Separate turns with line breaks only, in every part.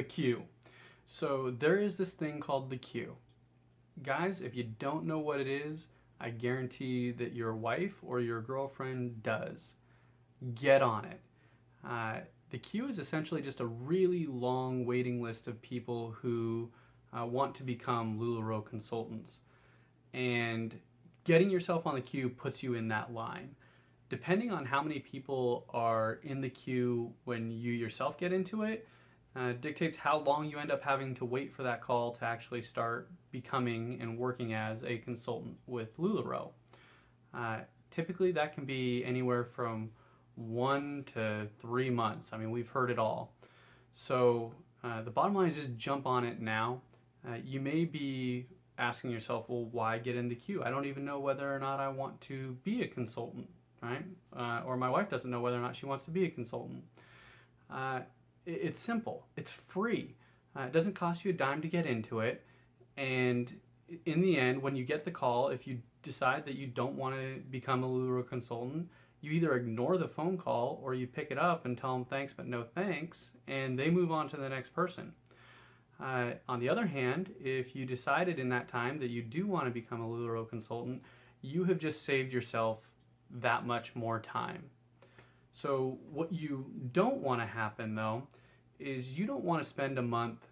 queue. So there is this thing called the queue. Guys, if you don't know what it is, I guarantee that your wife or your girlfriend does. Get on it. The queue is essentially just a really long waiting list of people who want to become LuLaRoe consultants. And getting yourself on the queue puts you in that line. Depending on how many people are in the queue when you yourself get into it, dictates how long you end up having to wait for that call to actually start becoming and working as a consultant with LuLaRoe. Typically, that can be anywhere from 1 to 3 months. I mean, we've heard it all. So the bottom line is just jump on it now. You may be asking yourself, well, why get in the queue? I don't even know whether or not I want to be a consultant, right? Or my wife doesn't know whether or not she wants to be a consultant. It's simple. It's free. It doesn't cost you a dime to get into it. And in the end, when you get the call, if you decide that you don't want to become a LuLaRoe consultant, you either ignore the phone call or you pick it up and tell them thanks but no thanks, and they move on to the next person. On the other hand, if you decided in that time that you do want to become a LuLaRoe consultant, you have just saved yourself that much more time. So what you don't want to happen though is you don't want to spend a month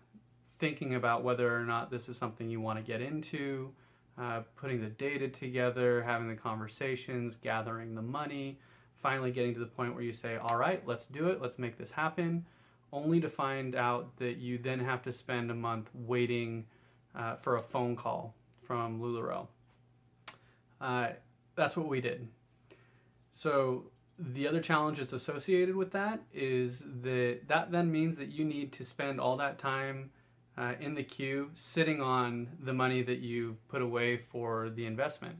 thinking about whether or not this is something you want to get into, putting the data together, having the conversations, gathering the money, finally getting to the point where you say, all right, let's do it, let's make this happen, only to find out that you then have to spend a month waiting for a phone call from LuLaRoe. That's what we did. So the other challenge that's associated with that is that then means that you need to spend all that time in the queue sitting on the money that you put away for the investment.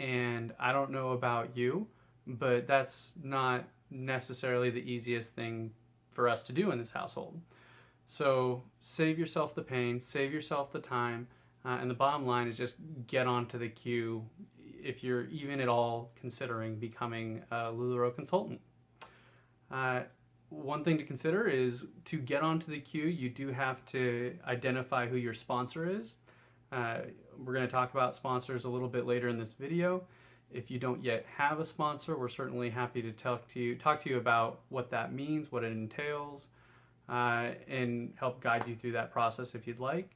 And I don't know about you, but that's not necessarily the easiest thing for us to do in this household. So save yourself the pain, save yourself the time, and the bottom line is just get onto the queue if you're even at all considering becoming a LuLaRoe consultant. One thing to consider is to get onto the queue, you do have to identify who your sponsor is. We're going to talk about sponsors a little bit later in this video. If you don't yet have a sponsor, we're certainly happy to talk to you about what that means, what it entails, and help guide you through that process if you'd like.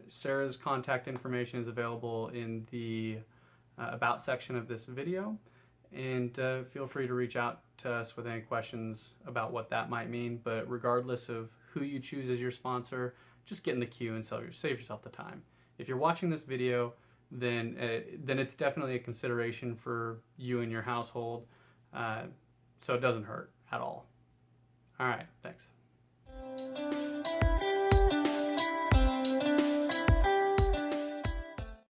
Sarah's contact information is available in the About section of this video, and feel free to reach out to us with any questions about what that might mean. But regardless of who you choose as your sponsor, just get in the queue and save yourself the time. If you're watching this video, then it's definitely a consideration for you and your household, so it doesn't hurt at all. All right, thanks.